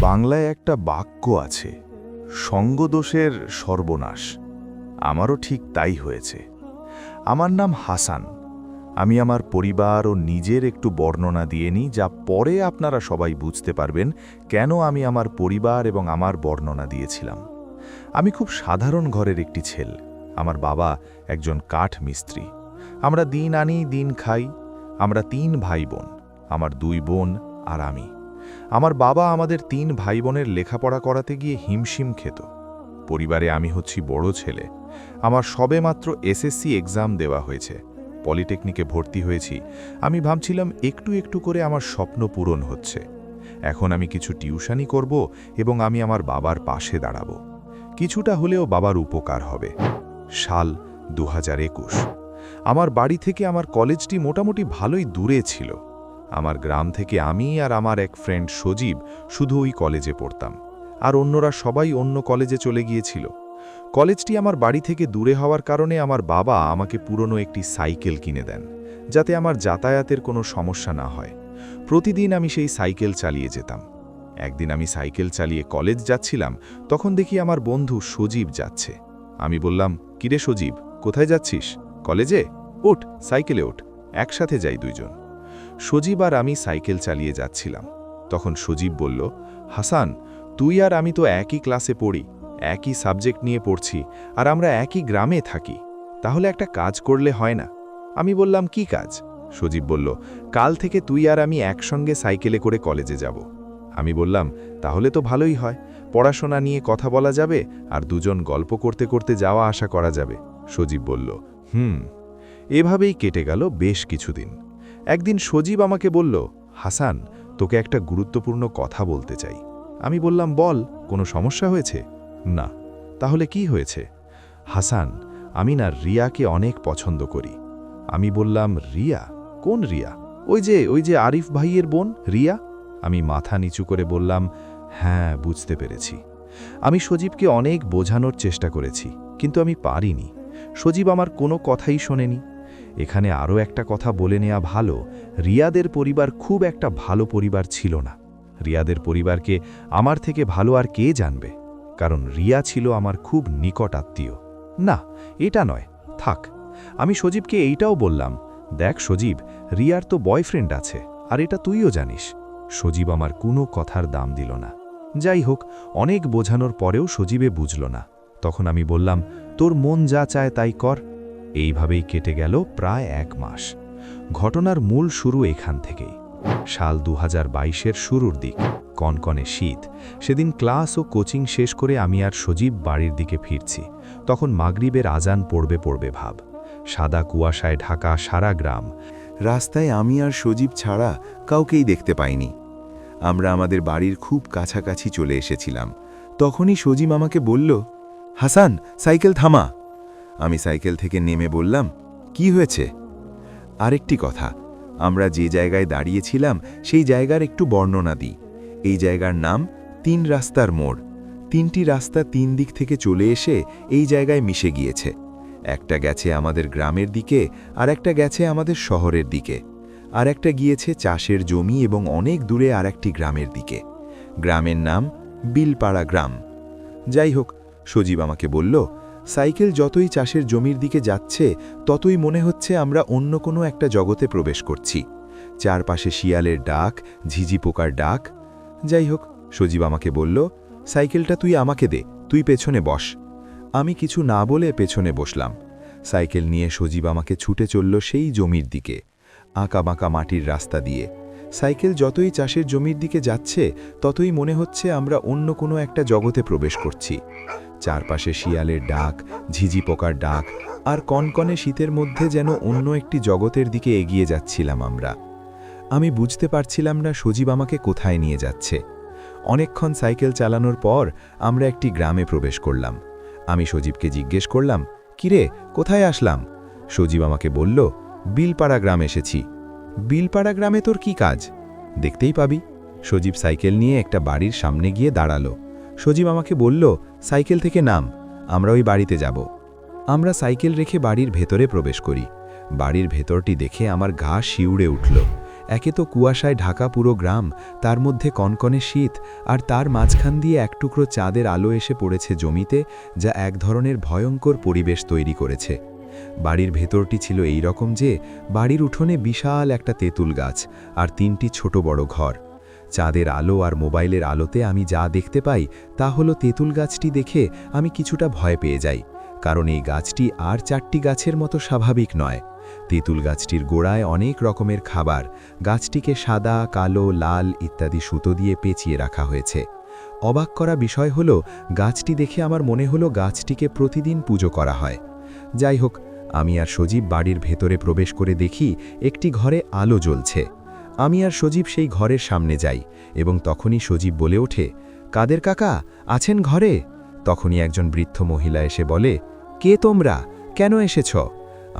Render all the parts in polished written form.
বাংলায় একটা বাক্য আছে, সঙ্গদোষের সর্বনাশ। আমারও ঠিক তাই হয়েছে। আমার নাম হাসান। আমি আমার পরিবার ও নিজের একটু বর্ণনা দিয়ে নিই, যা পরে আপনারা সবাই বুঝতে পারবেন কেন আমি আমার পরিবার এবং আমার বর্ণনা দিয়েছিলাম। আমি খুব সাধারণ ঘরের একটি ছেলে। আমার বাবা একজন কাঠ মিস্ত্রি। আমরা দিন আনি দিন খাই। আমরা 3 ভাই বোন, আমার 2 বোন আর আমি। আমার বাবা আমাদের 3 ভাই বোনের লেখাপড়া করাতে গিয়ে হিমশিম খেত। পরিবারে আমি হচ্ছি বড় ছেলে। আমার সবেমাত্র এসএসসি এক্সাম দেওয়া হয়েছে, পলিটেকনিকে ভর্তি হয়েছি। আমি ভাবছিলাম একটু একটু করে আমার স্বপ্ন পূরণ হচ্ছে। এখন আমি কিছু টিউশনি করব এবং আমি আমার বাবার পাশে দাঁড়াবো। কিছুটা হলেও বাবার উপকার হবে। সাল 2021। আমার বাড়ি থেকে আমার কলেজটি মোটামুটি ভালোই দূরে ছিল। আমার গ্রাম থেকে আমি আর আমার এক ফ্রেন্ড সজীব শুধু ওই কলেজে পড়তাম, আর অন্যরা সবাই অন্য কলেজে চলে গিয়েছিল। কলেজটি আমার বাড়ি থেকে দূরে হওয়ার কারণে আমার বাবা আমাকে পুরনো একটি সাইকেল কিনে দেন, যাতে আমার যাতায়াতের কোনো সমস্যা না হয়। প্রতিদিন আমি সেই সাইকেল চালিয়ে যেতাম। একদিন আমি সাইকেল চালিয়ে কলেজ যাচ্ছিলাম, তখন দেখি আমার বন্ধু সজীব যাচ্ছে। আমি বললাম, কিরে সজীব, কোথায় যাচ্ছিস? কলেজে? ওঠ, সাইকেলে ওঠ, একসাথে যাই দুইজন। সজীব আর আমি সাইকেল চালিয়ে যাচ্ছিলাম। তখন সজীব বলল, হাসান, তুই আর আমি তো একই ক্লাসে পড়ি, একই সাবজেক্ট নিয়ে পড়ছি, আর আমরা একই গ্রামে থাকি। তাহলে একটা কাজ করলে হয় না? আমি বললাম, কি কাজ? সজীব বলল, কাল থেকে তুই আর আমি একসঙ্গে সাইকেলে করে কলেজে যাব। আমি বললাম, তাহলে তো ভালোই হয়, পড়াশোনা নিয়ে কথা বলা যাবে আর দুজন গল্প করতে করতে যাওয়া আসা করা যাবে। সজীব বলল, এভাবেই কেটে গেল বেশ কিছুদিন। একদিন সজীব আমাকে বলল, হাসান, তোকে একটা গুরুত্বপূর্ণ কথা বলতে চাই। আমি বললাম, বল, কোনো সমস্যা হয়েছে? না। তাহলে কি হয়েছে? হাসান, আমি না রিয়াকে অনেক পছন্দ করি। আমি বললাম, রিয়া? কোন রিয়া? ওই যে আরিফ ভাইয়ের বোন রিয়া। আমি মাথা নিচু করে বললাম, হ্যাঁ, বুঝতে পেরেছি। আমি সজীবকে অনেক বোঝানোর চেষ্টা করেছি, কিন্তু আমি পারিনি। সজীব আমার কোনো কথাই শোনেনি। এখানে আরও একটা কথা বলে নেওয়া ভালো, রিয়াদের পরিবার খুব একটা ভালো পরিবার ছিল না। রিয়াদের পরিবারকে আমার থেকে ভালো আর কে জানবে, কারণ রিয়া ছিল আমার খুব নিকট আত্মীয়। না, এটা নয়, থাক। আমি সজীবকে এইটাও বললাম, দেখ সজীব, রিয়ার তো বয়ফ্রেন্ড আছে, আর এটা তুইও জানিস। সজীব আমার কোনো কথার দাম দিল না। যাই হোক, অনেক বোঝানোর পরেও সজীবে বুঝল না। তখন আমি বললাম, তোর মন যা চায় তাই কর। এইভাবেই কেটে গেল প্রায় 1 মাস। ঘটনার মূল শুরু এখান থেকেই। সাল 2022-এর শুরুর দিক, কনকনে শীত। সেদিন ক্লাস ও কোচিং শেষ করে আমি আর সজীব বাড়ির দিকে ফিরছি। তখন মাগরিবের আজান পড়বে ভাব। সাদা কুয়াশায় ঢাকা সারা গ্রাম। রাস্তায় আমি আর সজীব ছাড়া কাউকেই দেখতে পাইনি। আমরা আমাদের বাড়ির খুব কাছাকাছি চলে এসেছিলাম। তখনই সজীব আমাকে বলল, হাসান, সাইকেল থামা। আমি সাইকেল থেকে নেমে বললাম, কি হয়েছে? আরেকটি কথা, আমরা যে জায়গায় দাঁড়িয়েছিলাম সেই জায়গার একটু বর্ণনা দিই। এই জায়গার নাম 3 রাস্তার মোড়। 3টি রাস্তা 3 দিক থেকে চলে এসে এই জায়গায় মিশে গিয়েছে। একটা গেছে আমাদের গ্রামের দিকে, আর একটা গেছে আমাদের শহরের দিকে, আর একটা গিয়েছে চাষের জমি এবং অনেক দূরে আর একটি গ্রামের দিকে। গ্রামের নাম বিলপাড়া গ্রাম। যাই হোক, সজীব আমাকে বলল, সাইকেল যতই চাষের জমির দিকে যাচ্ছে ততই মনে হচ্ছে আমরা অন্য কোনো একটা জগতে প্রবেশ করছি। চারপাশে শিয়ালের ডাক, ঝিঝি পোকার ডাক। যাই হোক, সজীব আমাকে বলল, সাইকেলটা তুই আমাকে দে, তুই পেছনে বস। আমি কিছু না বলে পেছনে বসলাম। সাইকেল নিয়ে সজীব আমাকে ছুটে চলল সেই জমির দিকে, আঁকাবাঁকা মাটির রাস্তা দিয়ে। সাইকেল যতই চাষের জমির দিকে যাচ্ছে ততই মনে হচ্ছে আমরা অন্য কোনো একটা জগতে প্রবেশ করছি। চারপাশে শিয়ালের ডাক, ঝিঝি পোকার ডাক, আর কনকনে শীতের মধ্যে যেন অন্য একটি জগতের দিকে এগিয়ে যাচ্ছিলাম আমরা। আমি বুঝতে পারছিলাম না সজীব আমাকে কোথায় নিয়ে যাচ্ছে। অনেকক্ষণ সাইকেল চালানোর পর আমরা একটি গ্রামে প্রবেশ করলাম। আমি সজীবকে জিজ্ঞেস করলাম, কিরে, কোথায় আসলাম? সজীব আমাকে বলল, বিলপাড়া গ্রাম এসেছি। বিলপাড়া গ্রামে তোর কি কাজ? দেখতেই পাবি। সজীব সাইকেল নিয়ে একটা বাড়ির সামনে গিয়ে দাঁড়ালো। সজীব আমাকে বলল, সাইকেল থেকে নাম, আমরা ওই বাড়িতে যাব। আমরা সাইকেল রেখে বাড়ির ভেতরে প্রবেশ করি। বাড়ির ভেতরটি দেখে আমার গা শিউড়ে উঠল। একে তো কুয়াশায় ঢাকা পুরো গ্রাম, তার মধ্যে কনকনে শীত, আর তার মাঝখান দিয়ে এক টুকরো চাঁদের আলো এসে পড়েছে জমিতে, যা এক ধরনের ভয়ঙ্কর পরিবেশ তৈরি করেছে। বাড়ির ভেতরটি ছিল এই রকম যে বাড়ির উঠোনে বিশাল একটা তেঁতুল গাছ আর 3টি ছোট বড় ঘর। চাঁদের আলো আর মোবাইলের আলোতে আমি যা দেখতে পাই তা হলো তেঁতুল গাছটি দেখে আমি কিছুটা ভয় পেয়ে যাই, কারণ এই গাছটি আর 4টি গাছের মতো স্বাভাবিক নয়। তেঁতুল গাছটির গোড়ায় অনেক রকমের খাবার, গাছটিকে সাদা, কালো, লাল ইত্যাদি সুতো দিয়ে পেঁচিয়ে রাখা হয়েছে। অবাক করা বিষয় হলো গাছটি দেখে আমার মনে হলো গাছটিকে প্রতিদিন পুজো করা হয়। যাই হোক, আমি আর সজীব বাড়ির ভেতরে প্রবেশ করে দেখি একটি ঘরে আলো জ্বলছে। আমি আর সজীব সেই ঘরের সামনে যাই এবং তখনই সজীব বলে ওঠে, কাদের কাকা আছেন ঘরে? তখনই একজন বৃদ্ধ মহিলা এসে বলে, কে তোমরা, কেন এসেছ?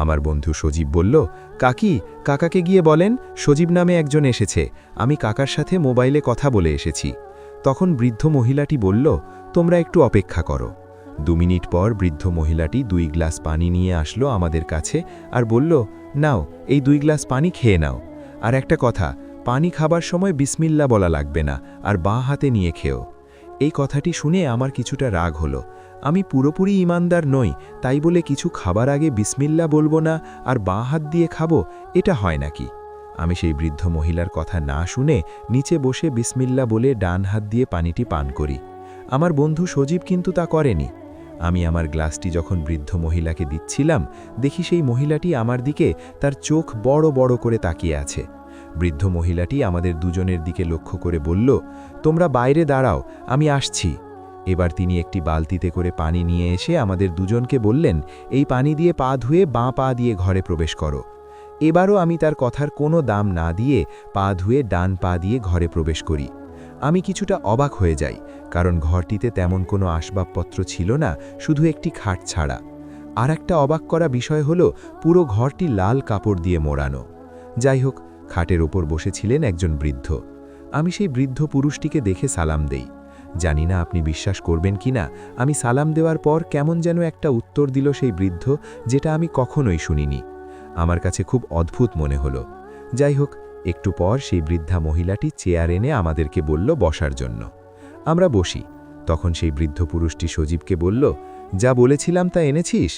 আমার বন্ধু সজীব বলল, কাকি, কাকাকে গিয়ে বলেন সজীব নামে একজন এসেছে, আমি কাকার সাথে মোবাইলে কথা বলে এসেছি। তখন বৃদ্ধ মহিলাটি বলল, তোমরা একটু অপেক্ষা করো। 2 মিনিট পর বৃদ্ধ মহিলাটি 2 গ্লাস পানি নিয়ে আসলো আমাদের কাছে আর বলল, নাও এই 2 গ্লাস পানি খেয়ে নাও। আর একটা কথা, পানি খাবার সময় বিসমিল্লা বলা লাগবে না, আর বাঁ হাতে নিয়ে খেও। এই কথাটি শুনে আমার কিছুটা রাগ হলো। আমি পুরোপুরি ইমানদার নই, তাই বলে কিছু খাবার আগে বিসমিল্লা বলবো না আর বাঁ হাত দিয়ে খাবো, এটা হয় নাকি? আমি সেই বৃদ্ধ মহিলার কথা না শুনে নিচে বসে বিসমিল্লা বলে ডান হাত দিয়ে পানিটি পান করি। আমার বন্ধু সজীব কিন্তু তা করেনি। আমি আমার গ্লাসটি যখন বৃদ্ধ মহিলাকে দিচ্ছিলাম, দেখি সেই মহিলাটি আমার দিকে তার চোখ বড় বড় করে তাকিয়ে আছে। বৃদ্ধ মহিলাটি আমাদের দুজনের দিকে লক্ষ্য করে বলল, তোমরা বাইরে দাঁড়াও, আমি আসছি। এবার তিনি একটি বালতিতে করে পানি নিয়ে এসে আমাদের দুজনকে বললেন, এই পানি দিয়ে পা ধুয়ে বাঁ পা দিয়ে ঘরে প্রবেশ করো। এবারও আমি তার কথার কোনো দাম না দিয়ে পা ধুয়ে ডান পা দিয়ে ঘরে প্রবেশ করি। আমি কিছুটা অবাক হয়ে যাই, কারণ ঘরটিতে তেমন কোনো আসবাবপত্র ছিল না, শুধু একটি খাট ছাড়া। আর একটা অবাক করা বিষয় হলো পুরো ঘরটি লাল কাপড় দিয়ে মোড়ানো। যাই হোক, খাটের ওপর বসেছিলেন একজন বৃদ্ধ। আমি সেই বৃদ্ধ পুরুষটিকে দেখে সালাম দেই। জানি না আপনি বিশ্বাস করবেন কিনা, আমি সালাম দেওয়ার পর কেমন যেন একটা উত্তর দিল সেই বৃদ্ধ, যেটা আমি কখনোই শুনিনি। আমার কাছে খুব অদ্ভুত মনে হলো। যাই হোক, একটু পর সেই বৃদ্ধা মহিলাটি চেয়ার এনে আমাদেরকে বলল বসার জন্য। আমরা বসি। তখন সেই বৃদ্ধ পুরুষটি সজীবকে বলল, যা বলেছিলাম তা এনেছিস?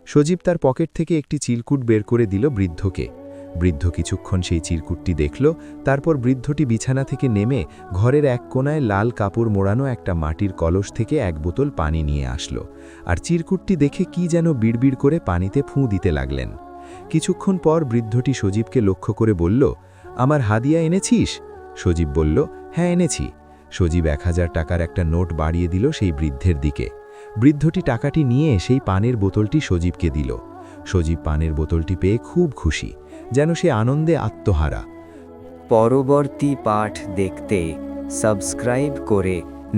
সজীব তার পকেট থেকে একটি চিরকুট বের করে দিল বৃদ্ধকে। বৃদ্ধ কিছুক্ষণ সেই চিরকুটটি দেখল, তারপর বৃদ্ধটি বিছানা থেকে নেমে ঘরের এক কোণায় লাল কাপড় মোড়ানো একটা মাটির কলস থেকে 1 বোতল পানি নিয়ে আসলো, আর চিরকুটটি দেখে কি যেন বিড়বিড় করে পানিতে ফুঁ দিতে লাগলেন। কিছুক্ষণ পর বৃদ্ধটি সজীবকে লক্ষ্য করে বলল, আমার হাদিয়া এনেছিস? সজীব বলল, হ্যাঁ এনেছি। সজীব 1000 টাকার একটা নোট বাড়িয়ে দিল সেই বৃদ্ধের দিকে। বৃদ্ধটি টাকাটি নিয়ে সেই পানের বোতলটি সজীবকে দিল। সজীব পানের বোতলটি পেয়ে খুব খুশি, যেন সে আনন্দে আত্মহারা। পরবর্তী পাঠ দেখতে সাবস্ক্রাইব করে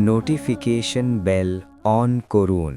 নোটিফিকেশন বেল অন করুন।